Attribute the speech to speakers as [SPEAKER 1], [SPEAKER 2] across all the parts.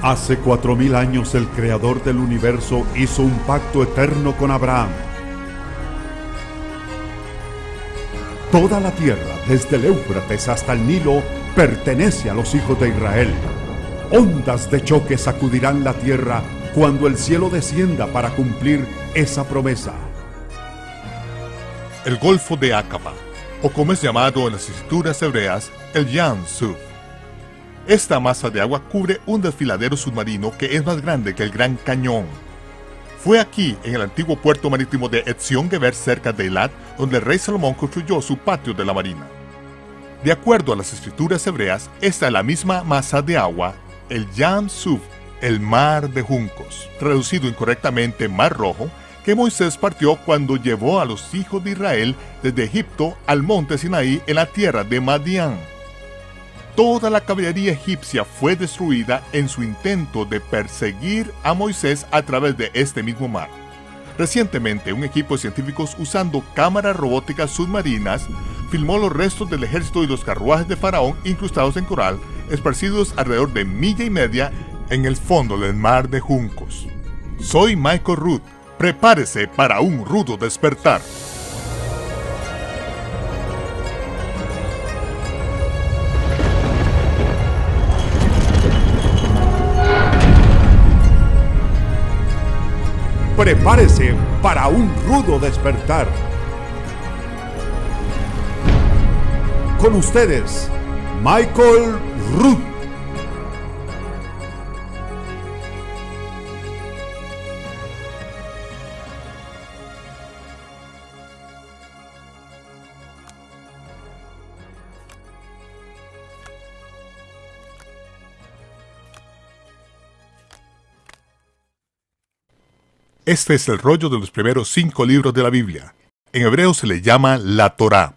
[SPEAKER 1] Hace 4000 años el Creador del universo hizo un pacto eterno con Abraham. Toda la tierra, desde el Éufrates hasta el Nilo, pertenece a los hijos de Israel. Ondas de choque sacudirán la tierra cuando el cielo descienda para cumplir esa promesa.
[SPEAKER 2] El Golfo de Aqaba, o como es llamado en las escrituras hebreas, el Yam Suf. Esta masa de agua cubre un desfiladero submarino que es más grande que el Gran Cañón. Fue aquí, en el antiguo puerto marítimo de Etzion-Geber, cerca de Eilat, donde el rey Salomón construyó su patio de la marina. De acuerdo a las escrituras hebreas, esta es la misma masa de agua, el Yam Suf, el mar de juncos, traducido incorrectamente Mar Rojo, que Moisés partió cuando llevó a los hijos de Israel desde Egipto al monte Sinaí en la tierra de Madián. Toda la caballería egipcia fue destruida en su intento de perseguir a Moisés a través de este mismo mar. Recientemente, un equipo de científicos usando cámaras robóticas submarinas filmó los restos del ejército y los carruajes de Faraón incrustados en coral, esparcidos alrededor de 1,5 millas en el fondo del mar de juncos. Soy Michael Root. Prepárese para un rudo despertar.
[SPEAKER 1] Prepárese para un rudo despertar. Con ustedes, Michael Root.
[SPEAKER 2] Este es el rollo de los primeros 5 libros de la Biblia. En hebreo se le llama la Torá.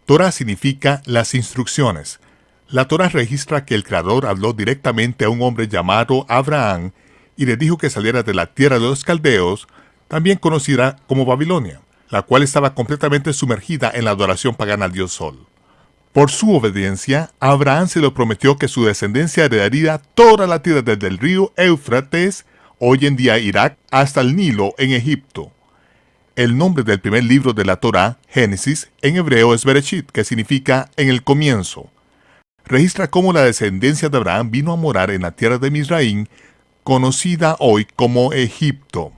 [SPEAKER 2] Torá significa las instrucciones. La Torá registra que el Creador habló directamente a un hombre llamado Abraham y le dijo que saliera de la tierra de los caldeos, también conocida como Babilonia, la cual estaba completamente sumergida en la adoración pagana al dios Sol. Por su obediencia, Abraham se le prometió que su descendencia heredaría toda la tierra desde el río Éufrates, hoy en día Irak, hasta el Nilo en Egipto. El nombre del primer libro de la Torá, Génesis, en hebreo es Bereshit, que significa en el comienzo. Registra cómo la descendencia de Abraham vino a morar en la tierra de Misraín, conocida hoy como Egipto.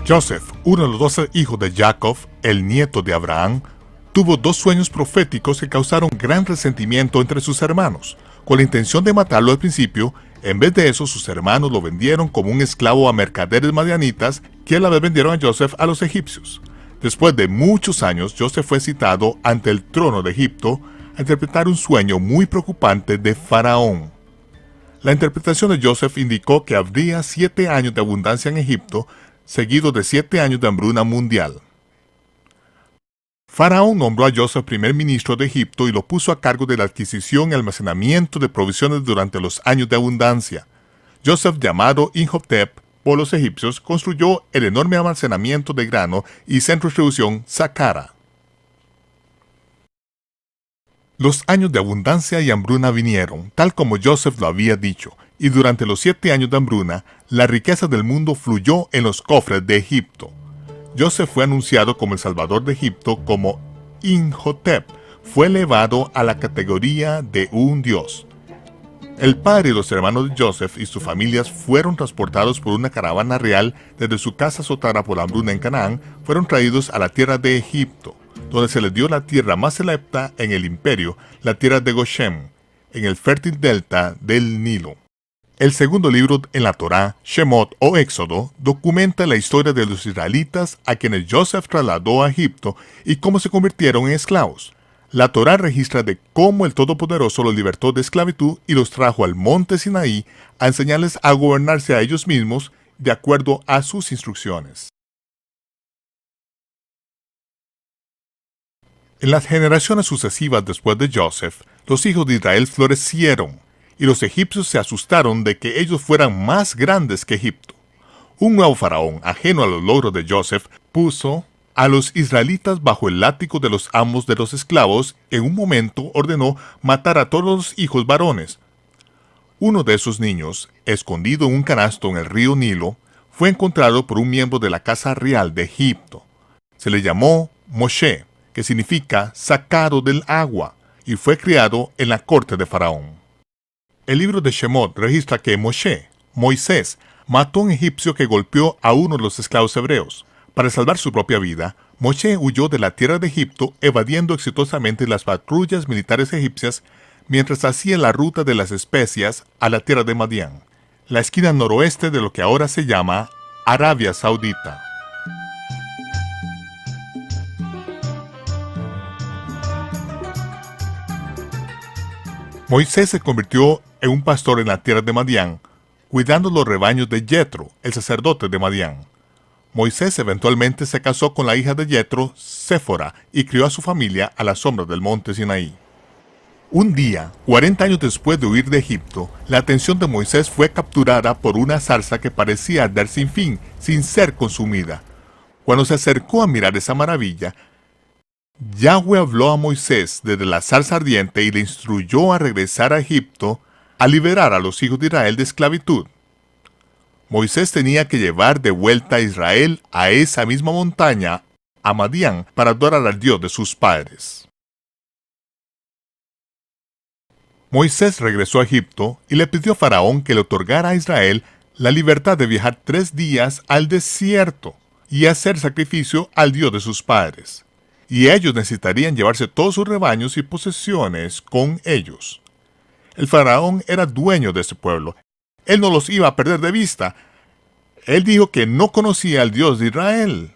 [SPEAKER 2] Joseph, uno de los 12 hijos de Jacob, el nieto de Abraham, tuvo 2 sueños proféticos que causaron gran resentimiento entre sus hermanos. Con la intención de matarlo al principio, en vez de eso sus hermanos lo vendieron como un esclavo a mercaderes madianitas que a la vez vendieron a Joseph a los egipcios. Después de muchos años, Joseph fue citado ante el trono de Egipto a interpretar un sueño muy preocupante de Faraón. La interpretación de Joseph indicó que habría 7 años de abundancia en Egipto, seguido de 7 años de hambruna mundial. Faraón nombró a Joseph primer ministro de Egipto y lo puso a cargo de la adquisición y almacenamiento de provisiones durante los años de abundancia. Joseph, llamado Imhotep por los egipcios, construyó el enorme almacenamiento de grano y centro de distribución Saqqara. Los años de abundancia y hambruna vinieron, tal como Joseph lo había dicho, y durante los 7 años de hambruna, la riqueza del mundo fluyó en los cofres de Egipto. Joseph fue anunciado como el Salvador de Egipto como Imhotep. Fue elevado a la categoría de un dios. El padre y los hermanos de Joseph y sus familias fueron transportados por una caravana real desde su casa azotada por la hambruna en Canaán, fueron traídos a la tierra de Egipto, donde se les dio la tierra más selecta en el imperio, la tierra de Goshen, en el fértil delta del Nilo. El segundo libro en la Torá, Shemot o Éxodo, documenta la historia de los israelitas a quienes Joseph trasladó a Egipto y cómo se convirtieron en esclavos. La Torá registra de cómo el Todopoderoso los libertó de esclavitud y los trajo al monte Sinaí a enseñarles a gobernarse a ellos mismos de acuerdo a sus instrucciones. En las generaciones sucesivas después de Joseph, los hijos de Israel florecieron, y los egipcios se asustaron de que ellos fueran más grandes que Egipto. Un nuevo faraón, ajeno a los logros de Joseph, puso a los israelitas bajo el látigo de los amos de los esclavos. En un momento ordenó matar a todos los hijos varones. Uno de esos niños, escondido en un canasto en el río Nilo, fue encontrado por un miembro de la casa real de Egipto. Se le llamó Moshe, que significa sacado del agua, y fue criado en la corte de Faraón. El libro de Shemot registra que Moisés, mató a un egipcio que golpeó a uno de los esclavos hebreos. Para salvar su propia vida, Moshe huyó de la tierra de Egipto, evadiendo exitosamente las patrullas militares egipcias mientras hacía la ruta de las especias a la tierra de Madián, la esquina noroeste de lo que ahora se llama Arabia Saudita. Moisés se convirtió en un pastor en la tierra de Madián, cuidando los rebaños de Yetro, el sacerdote de Madián. Moisés eventualmente se casó con la hija de Yetro, Séfora, y crió a su familia a la sombra del monte Sinaí. Un día, 40 años después de huir de Egipto, la atención de Moisés fue capturada por una zarza que parecía arder sin fin, sin ser consumida. Cuando se acercó a mirar esa maravilla, Yahweh habló a Moisés desde la zarza ardiente y le instruyó a regresar a Egipto a liberar a los hijos de Israel de esclavitud. Moisés tenía que llevar de vuelta a Israel a esa misma montaña, a Madián, para adorar al Dios de sus padres. Moisés regresó a Egipto y le pidió a Faraón que le otorgara a Israel la libertad de viajar 3 días al desierto y hacer sacrificio al Dios de sus padres. Y ellos necesitarían llevarse todos sus rebaños y posesiones con ellos. El faraón era dueño de ese pueblo. Él no los iba a perder de vista. Él dijo que no conocía al Dios de Israel.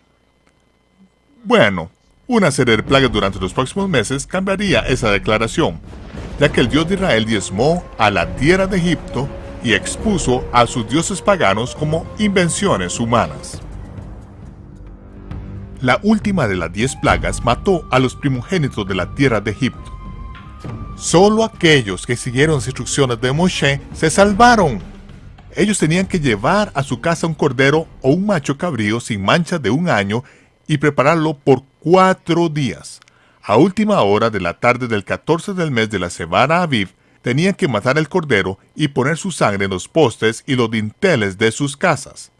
[SPEAKER 2] Bueno, una serie de plagas durante los próximos meses cambiaría esa declaración, ya que el Dios de Israel diezmó a la tierra de Egipto y expuso a sus dioses paganos como invenciones humanas. La última de las 10 plagas mató a los primogénitos de la tierra de Egipto. Solo aquellos que siguieron las instrucciones de Moshe se salvaron. Ellos tenían que llevar a su casa un cordero o un macho cabrío sin mancha de 1 año y prepararlo por 4 días. A última hora de la tarde del 14 del mes de la Semana Aviv, tenían que matar el cordero y poner su sangre en los postes y los dinteles de sus casas.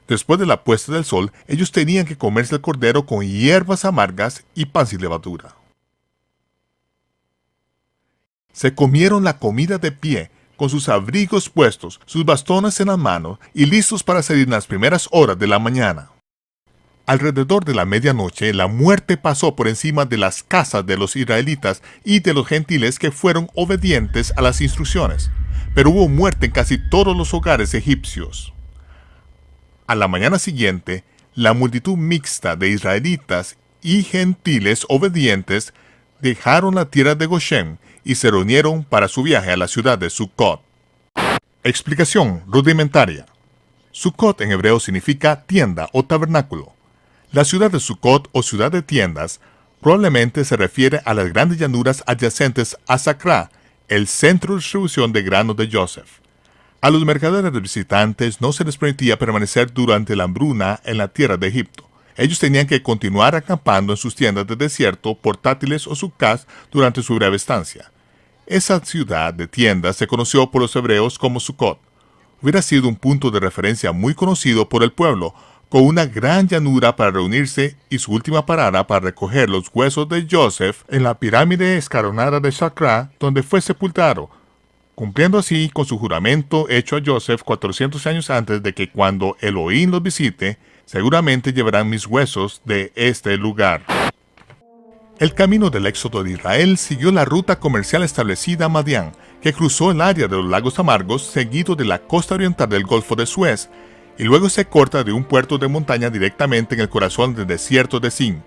[SPEAKER 2] Después de la puesta del sol, ellos tenían que comerse el cordero con hierbas amargas y pan sin levadura. Se comieron la comida de pie, con sus abrigos puestos, sus bastones en las manos y listos para salir en las primeras horas de la mañana. Alrededor de la medianoche, la muerte pasó por encima de las casas de los israelitas y de los gentiles que fueron obedientes a las instrucciones, pero hubo muerte en casi todos los hogares egipcios. A la mañana siguiente, la multitud mixta de israelitas y gentiles obedientes dejaron la tierra de Goshen y se reunieron para su viaje a la ciudad de Sucot. Explicación rudimentaria. Sucot en hebreo significa tienda o tabernáculo. La ciudad de Sucot o ciudad de tiendas probablemente se refiere a las grandes llanuras adyacentes a Sacra, el centro de distribución de granos de Joseph. A los mercaderes de visitantes no se les permitía permanecer durante la hambruna en la tierra de Egipto. Ellos tenían que continuar acampando en sus tiendas de desierto, portátiles o sukkot durante su breve estancia. Esa ciudad de tiendas se conoció por los hebreos como Sucot. Hubiera sido un punto de referencia muy conocido por el pueblo, con una gran llanura para reunirse y su última parada para recoger los huesos de Joseph en la pirámide escalonada de Sacra, donde fue sepultado, cumpliendo así con su juramento hecho a Joseph 400 años antes de que cuando Elohim los visite, seguramente llevarán mis huesos de este lugar. El camino del éxodo de Israel siguió la ruta comercial establecida a Madián, que cruzó el área de los lagos amargos seguido de la costa oriental del Golfo de Suez, y luego se corta de un puerto de montaña directamente en el corazón del desierto de Sin.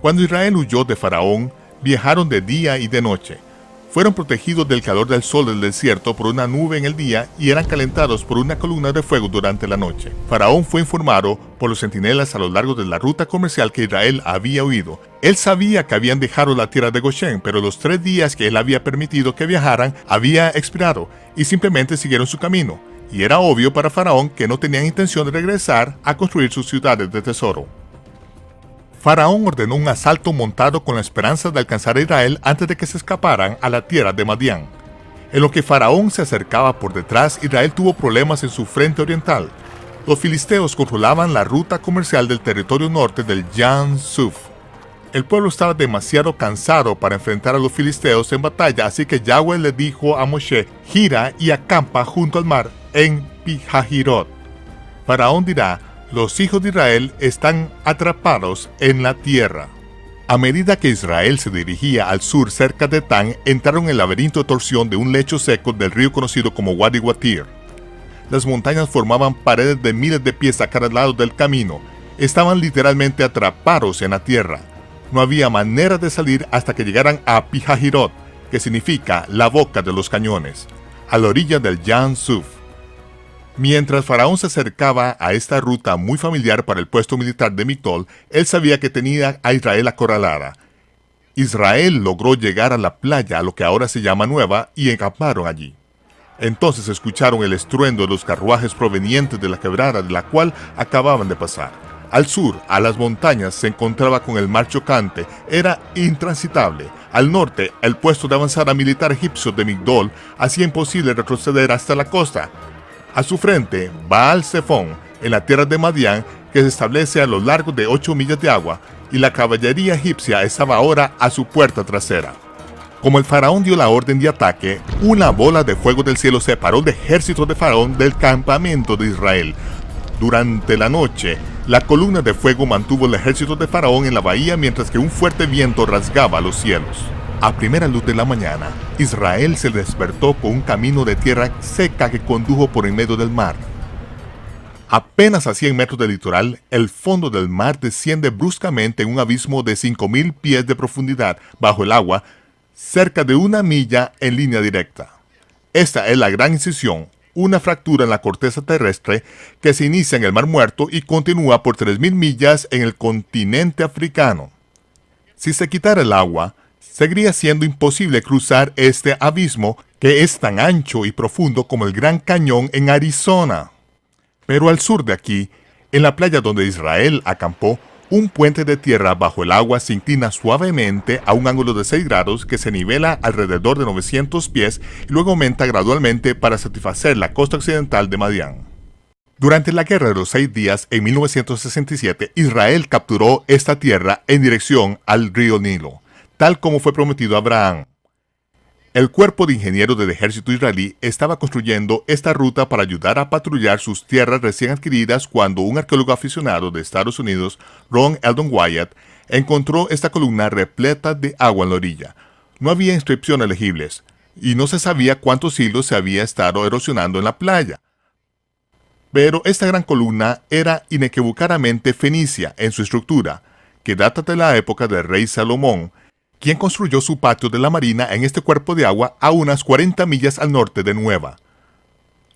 [SPEAKER 2] Cuando Israel huyó de Faraón, viajaron de día y de noche. Fueron protegidos del calor del sol del desierto por una nube en el día y eran calentados por una columna de fuego durante la noche. Faraón fue informado por los centinelas a lo largo de la ruta comercial que Israel había huido. Él sabía que habían dejado la tierra de Goshen, pero los 3 días que él había permitido que viajaran había expirado y simplemente siguieron su camino. y era obvio para Faraón que no tenían intención de regresar a construir sus ciudades de tesoro. Faraón ordenó un asalto montado con la esperanza de alcanzar a Israel antes de que se escaparan a la tierra de Madián. En lo que Faraón se acercaba por detrás, Israel tuvo problemas en su frente oriental. Los filisteos controlaban la ruta comercial del territorio norte del Yan Suf. El pueblo estaba demasiado cansado para enfrentar a los filisteos en batalla, así que Yahweh le dijo a Moshe: gira y acampa junto al mar en Pihahirot. Faraón dirá: los hijos de Israel están atrapados en la tierra. A medida que Israel se dirigía al sur cerca de Tan, entraron en el laberinto de torsión de un lecho seco del río conocido como Wadi Watir. Las montañas formaban paredes de miles de pies a cada lado del camino. Estaban literalmente atrapados en la tierra. No había manera de salir hasta que llegaran a Pihahirot, que significa la boca de los cañones, a la orilla del Yan Suf. Mientras Faraón se acercaba a esta ruta muy familiar para el puesto militar de Migdol, él sabía que tenía a Israel acorralada. Israel logró llegar a la playa, a lo que ahora se llama Nueva, y acamparon allí. Entonces escucharon el estruendo de los carruajes provenientes de la quebrada de la cual acababan de pasar. Al sur, a las montañas, se encontraba con el mar chocante, era intransitable. Al norte, el puesto de avanzada militar egipcio de Migdol hacía imposible retroceder hasta la costa. A su frente, Baal Zephón, en la tierra de Madián, que se establece a lo largo de 8 millas de agua, y la caballería egipcia estaba ahora a su puerta trasera. Como el faraón dio la orden de ataque, una bola de fuego del cielo separó el ejército de Faraón del campamento de Israel. Durante la noche, la columna de fuego mantuvo el ejército de Faraón en la bahía mientras que un fuerte viento rasgaba los cielos. A primera luz de la mañana, Israel se despertó con un camino de tierra seca que condujo por en medio del mar. Apenas a 100 metros del litoral, el fondo del mar desciende bruscamente en un abismo de 5.000 pies de profundidad bajo el agua, cerca de 1 milla en línea directa. Esta es la Gran Incisión, una fractura en la corteza terrestre que se inicia en el Mar Muerto y continúa por 3.000 millas en el continente africano. Si se quitara el agua, seguiría siendo imposible cruzar este abismo que es tan ancho y profundo como el Gran Cañón en Arizona. Pero al sur de aquí, en la playa donde Israel acampó, un puente de tierra bajo el agua se inclina suavemente a un ángulo de 6 grados que se nivela alrededor de 900 pies y luego aumenta gradualmente para satisfacer la costa occidental de Madián. Durante la Guerra de los 6 días en 1967, Israel capturó esta tierra en dirección al río Nilo, tal como fue prometido a Abraham. El cuerpo de ingenieros del ejército israelí estaba construyendo esta ruta para ayudar a patrullar sus tierras recién adquiridas cuando un arqueólogo aficionado de Estados Unidos, Ron Eldon Wyatt, encontró esta columna repleta de agua en la orilla. No había inscripciones legibles, y no se sabía cuántos siglos se había estado erosionando en la playa. Pero esta gran columna era inequívocamente fenicia en su estructura, que data de la época del rey Salomón, quien construyó su patio de la marina en este cuerpo de agua a unas 40 millas al norte de Nueva.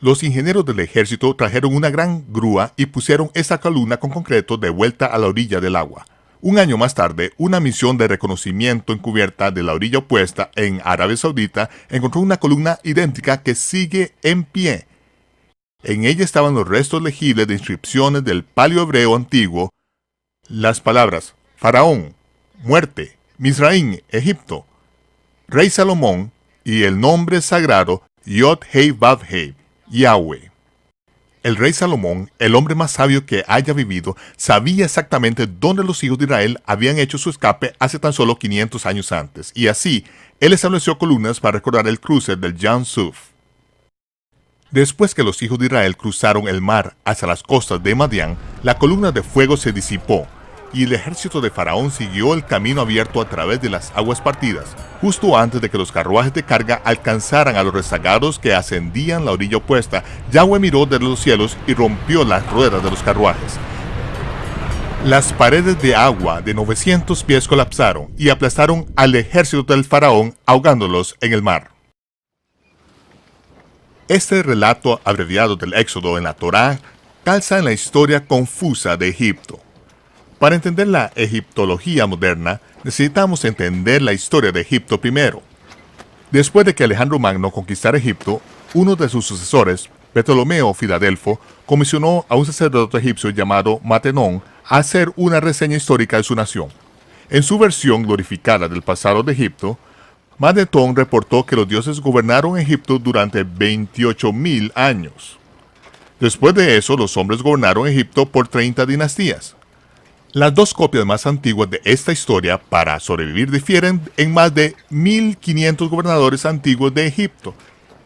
[SPEAKER 2] Los ingenieros del ejército trajeron una gran grúa y pusieron esta columna con concreto de vuelta a la orilla del agua. Un año más tarde, una misión de reconocimiento encubierta de la orilla opuesta en Arabia Saudita encontró una columna idéntica que sigue en pie. En ella estaban los restos legibles de inscripciones del paleo hebreo antiguo, las palabras Faraón, muerte, Misraim, Egipto, Rey Salomón y el nombre sagrado Yod-Heh-Vav-Heh, Yahweh. El rey Salomón, el hombre más sabio que haya vivido, sabía exactamente dónde los hijos de Israel habían hecho su escape hace tan solo 500 años antes, y así él estableció columnas para recordar el cruce del Yan Suf. Después que los hijos de Israel cruzaron el mar hacia las costas de Madián, la columna de fuego se disipó, y el ejército de Faraón siguió el camino abierto a través de las aguas partidas, justo antes de que los carruajes de carga alcanzaran a los rezagados que ascendían la orilla opuesta. Yahweh miró desde los cielos y rompió las ruedas de los carruajes. Las paredes de agua de 900 pies colapsaron y aplastaron al ejército del Faraón, ahogándolos en el mar. Este relato abreviado del Éxodo en la Torá calza en la historia confusa de Egipto. Para entender la egiptología moderna, necesitamos entender la historia de Egipto primero. Después de que Alejandro Magno conquistara Egipto, uno de sus sucesores, Ptolomeo Filadelfo comisionó a un sacerdote egipcio llamado Matenón a hacer una reseña histórica de su nación. En su versión glorificada del pasado de Egipto, Matenón reportó que los dioses gobernaron Egipto durante 28.000 años. Después de eso, los hombres gobernaron Egipto por 30 dinastías. Las dos copias más antiguas de esta historia para sobrevivir difieren en más de 1.500 gobernadores antiguos de Egipto.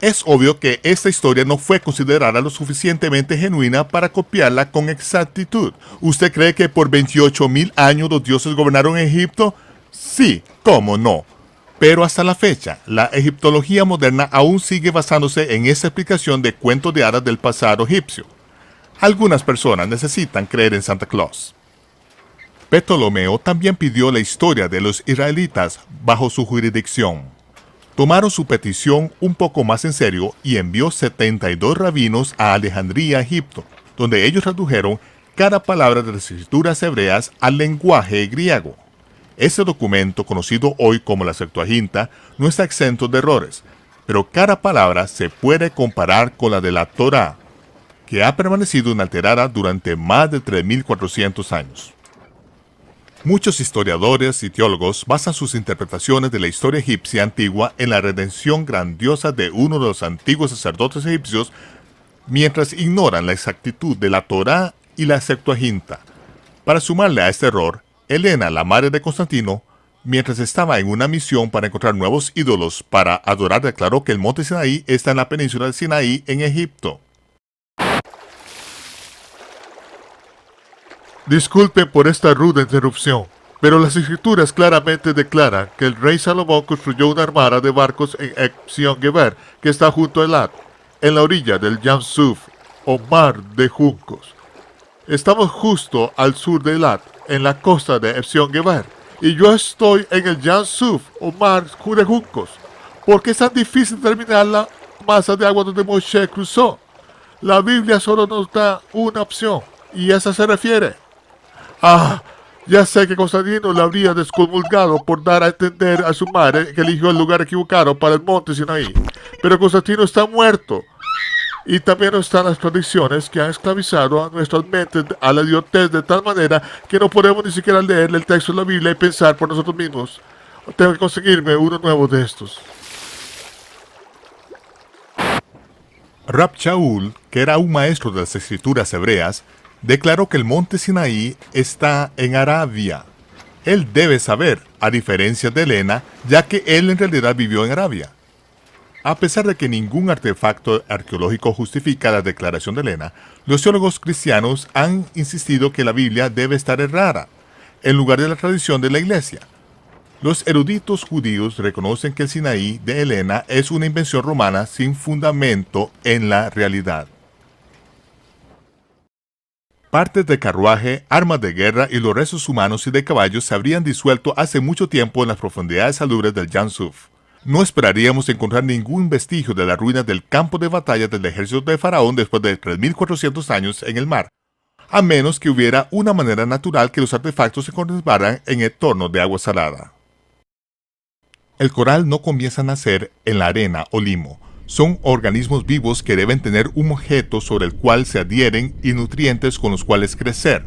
[SPEAKER 2] Es obvio que esta historia no fue considerada lo suficientemente genuina para copiarla con exactitud. ¿Usted cree que por 28.000 años los dioses gobernaron Egipto? Sí, cómo no. Pero hasta la fecha, la egiptología moderna aún sigue basándose en esa explicación de cuentos de hadas del pasado egipcio. Algunas personas necesitan creer en Santa Claus. Ptolomeo también pidió la historia de los israelitas bajo su jurisdicción. Tomaron su petición un poco más en serio y envió 72 rabinos a Alejandría, Egipto, donde ellos tradujeron cada palabra de las escrituras hebreas al lenguaje griego. Ese documento, conocido hoy como la Septuaginta, no está exento de errores, pero cada palabra se puede comparar con la de la Torá, que ha permanecido inalterada durante más de 3.400 años. Muchos historiadores y teólogos basan sus interpretaciones de la historia egipcia antigua en la redención grandiosa de uno de los antiguos sacerdotes egipcios, mientras ignoran la exactitud de la Torá y la Septuaginta. Para sumarle a este error, Helena, la madre de Constantino, mientras estaba en una misión para encontrar nuevos ídolos para adorar, declaró que el monte Sinaí está en la península de Sinaí, en Egipto. Disculpe por esta ruda interrupción, pero las escrituras claramente declaran que el rey Salomón construyó una armada de barcos en Epsion-Geber, que está junto a Elat, en la orilla del Yam Suf, o mar de juncos. Estamos justo al sur de Elat, en la costa de Epsion-Geber, y yo estoy en el Yam Suf, o mar de juncos. ¿Por qué es tan difícil determinar la masa de agua donde Moshe cruzó? La Biblia solo nos da una opción, y esa se refiere. Ya sé que Constantino le habría descomulgado por dar a entender a su madre que eligió el lugar equivocado para el monte Sinaí. Pero Constantino está muerto. Y también están las tradiciones que han esclavizado a nuestras mentes a la idiotez de tal manera que no podemos ni siquiera leer el texto de la Biblia y pensar por nosotros mismos. Tengo que conseguirme uno nuevo de estos. Rab Shaul, que era un maestro de las escrituras hebreas, declaró que el monte Sinaí está en Arabia. Él debe saber, a diferencia de Helena, ya que él en realidad vivió en Arabia. A pesar de que ningún artefacto arqueológico justifica la declaración de Helena, los teólogos cristianos han insistido que la Biblia debe estar errada, en lugar de la tradición de la Iglesia. Los eruditos judíos reconocen que el Sinaí de Helena es una invención romana sin fundamento en la realidad. Partes de carruaje, armas de guerra y los restos humanos y de caballos se habrían disuelto hace mucho tiempo en las profundidades salubres del Yam Suf. No esperaríamos encontrar ningún vestigio de las ruinas del campo de batalla del ejército de Faraón después de 3.400 años en el mar, a menos que hubiera una manera natural que los artefactos se conservaran en entorno de agua salada. El coral no comienza a nacer en la arena o limo. Son organismos vivos que deben tener un objeto sobre el cual se adhieren y nutrientes con los cuales crecer.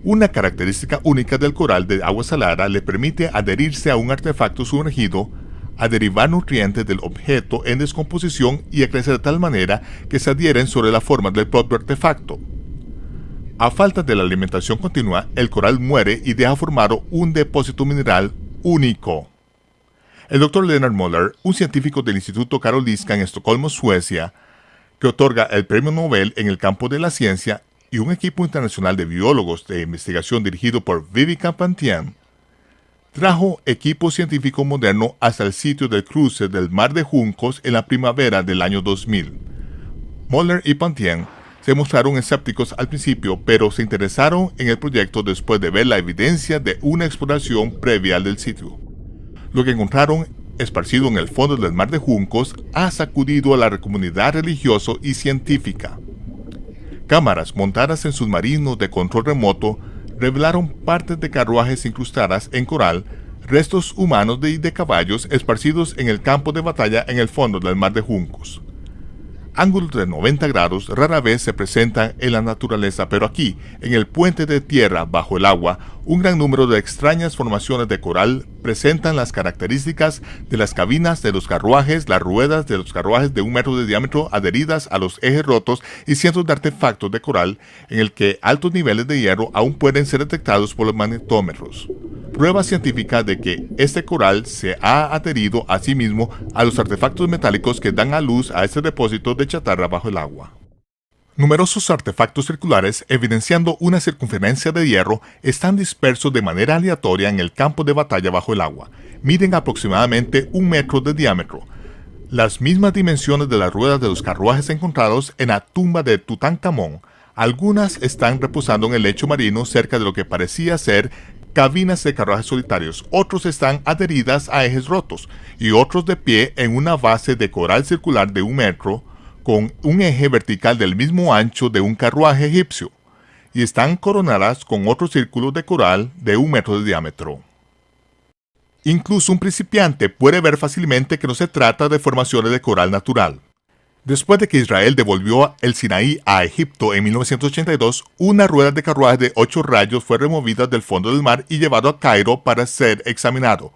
[SPEAKER 2] Una característica única del coral de agua salada le permite adherirse a un artefacto sumergido, a derivar nutrientes del objeto en descomposición y a crecer de tal manera que se adhieren sobre la forma del propio artefacto. A falta de la alimentación continua, el coral muere y deja formado un depósito mineral único. El Dr. Leonard Muller, un científico del Instituto Karolinska en Estocolmo, Suecia, que otorga el Premio Nobel en el campo de la ciencia, y un equipo internacional de biólogos de investigación dirigido por Viveka Pantian, trajo equipo científico moderno hasta el sitio del cruce del Mar de Juncos en la primavera del año 2000. Muller y Pantian se mostraron escépticos al principio, pero se interesaron en el proyecto después de ver la evidencia de una exploración previa del sitio. Lo que encontraron esparcido en el fondo del Mar de Juncos ha sacudido a la comunidad religiosa y científica. Cámaras montadas en submarinos de control remoto revelaron partes de carruajes incrustadas en coral, restos humanos y de caballos esparcidos en el campo de batalla en el fondo del Mar de Juncos. ángulos de 90 grados rara vez se presentan en la naturaleza, pero aquí, en el puente de tierra bajo el agua, un gran número de extrañas formaciones de coral presentan las características de las cabinas de los carruajes, las ruedas de los carruajes de 1 metro de diámetro adheridas a los ejes rotos y cientos de artefactos de coral en el que altos niveles de hierro aún pueden ser detectados por los magnetómetros. Prueba científica de que este coral se ha adherido a sí mismo a los artefactos metálicos que dan a luz a este depósito de chatarra bajo el agua. Numerosos artefactos circulares, evidenciando una circunferencia de hierro, están dispersos de manera aleatoria en el campo de batalla bajo el agua. Miden aproximadamente 1 metro de diámetro, las mismas dimensiones de las ruedas de los carruajes encontrados en la tumba de Tutankamón. Algunas están reposando en el lecho marino cerca de lo que parecía ser cabinas de carruajes solitarios, otros están adheridas a ejes rotos y otros de pie en una base de coral circular de 1 metro con un eje vertical del mismo ancho de un carruaje egipcio y están coronadas con otros círculos de coral de 1 metro de diámetro. Incluso un principiante puede ver fácilmente que no se trata de formaciones de coral natural. Después de que Israel devolvió el Sinaí a Egipto en 1982, una rueda de carruaje de 8 rayos fue removida del fondo del mar y llevado a Cairo para ser examinado.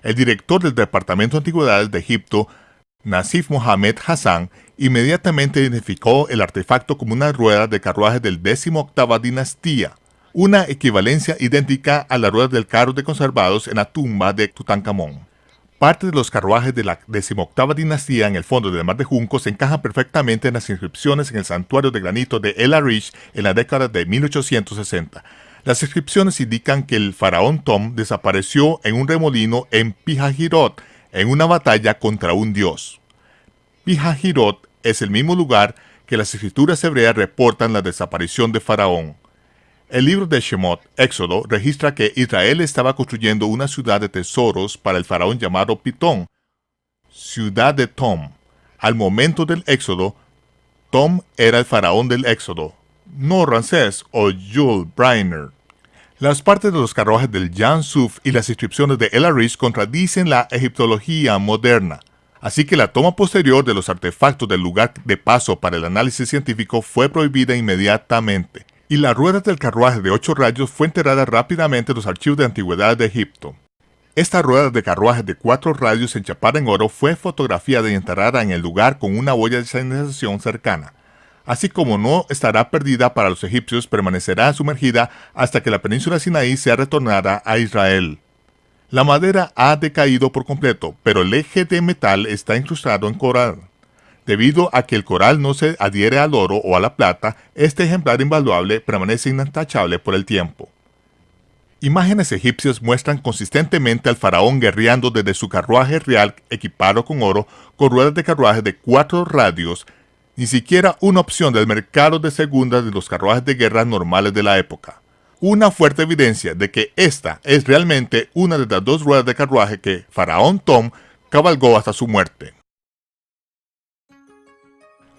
[SPEAKER 2] El director del Departamento de Antigüedades de Egipto, Nasif Mohamed Hassan, inmediatamente identificó el artefacto como una rueda de carruaje del 18ª dinastía, una equivalencia idéntica a las ruedas del carro de conservados en la tumba de Tutankamón. Parte de los carruajes de la 18ª dinastía en el fondo del Mar de Juncos encajan perfectamente en las inscripciones en el santuario de granito de El Arish en la década de 1860. Las inscripciones indican que el faraón Tom desapareció en un remolino en Pihahirot en una batalla contra un dios. Pihahirot es el mismo lugar que las escrituras hebreas reportan la desaparición de Faraón. El libro de Shemot, Éxodo, registra que Israel estaba construyendo una ciudad de tesoros para el faraón llamado Pitón, ciudad de Tom. Al momento del Éxodo, Tom era el faraón del Éxodo, no Ramsés o Jules Briner. Las partes de los carruajes del Jan Suf y las inscripciones de El Arish contradicen la egiptología moderna, así que la toma posterior de los artefactos del lugar de paso para el análisis científico fue prohibida inmediatamente, y la rueda del carruaje de 8 rayos fue enterrada rápidamente en los archivos de antigüedad de Egipto. Esta rueda de carruaje de 4 radios enchapada en oro fue fotografiada y enterrada en el lugar con una boya de señalización cercana. Así como no estará perdida para los egipcios, permanecerá sumergida hasta que la península Sinaí sea retornada a Israel. La madera ha decaído por completo, pero el eje de metal está incrustado en coral. Debido a que el coral no se adhiere al oro o a la plata, este ejemplar invaluable permanece intachable por el tiempo. Imágenes egipcias muestran consistentemente al faraón guerreando desde su carruaje real equipado con oro, con ruedas de carruaje de 4 radios, ni siquiera una opción del mercado de segunda de los carruajes de guerra normales de la época. Una fuerte evidencia de que esta es realmente una de las 2 ruedas de carruaje que Faraón Tom cabalgó hasta su muerte.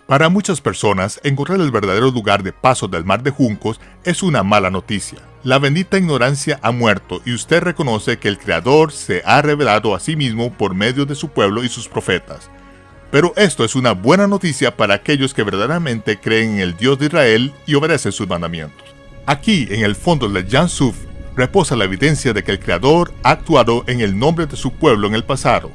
[SPEAKER 2] Para muchas personas, encontrar el verdadero lugar de paso del Mar de Juncos es una mala noticia. La bendita ignorancia ha muerto y usted reconoce que el Creador se ha revelado a sí mismo por medio de su pueblo y sus profetas. Pero esto es una buena noticia para aquellos que verdaderamente creen en el Dios de Israel y obedecen sus mandamientos. Aquí, en el fondo del Jan Suf, reposa la evidencia de que el Creador ha actuado en el nombre de su pueblo en el pasado.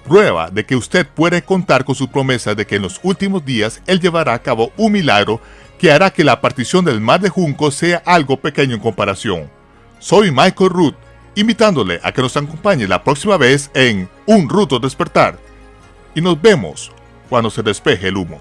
[SPEAKER 2] Prueba de que usted puede contar con su promesa de que en los últimos días Él llevará a cabo un milagro que hará que la partición del Mar de Juncos sea algo pequeño en comparación. Soy Michael Root, invitándole a que nos acompañe la próxima vez en Un Ruto Despertar. Y nos vemos cuando se despeje el humo.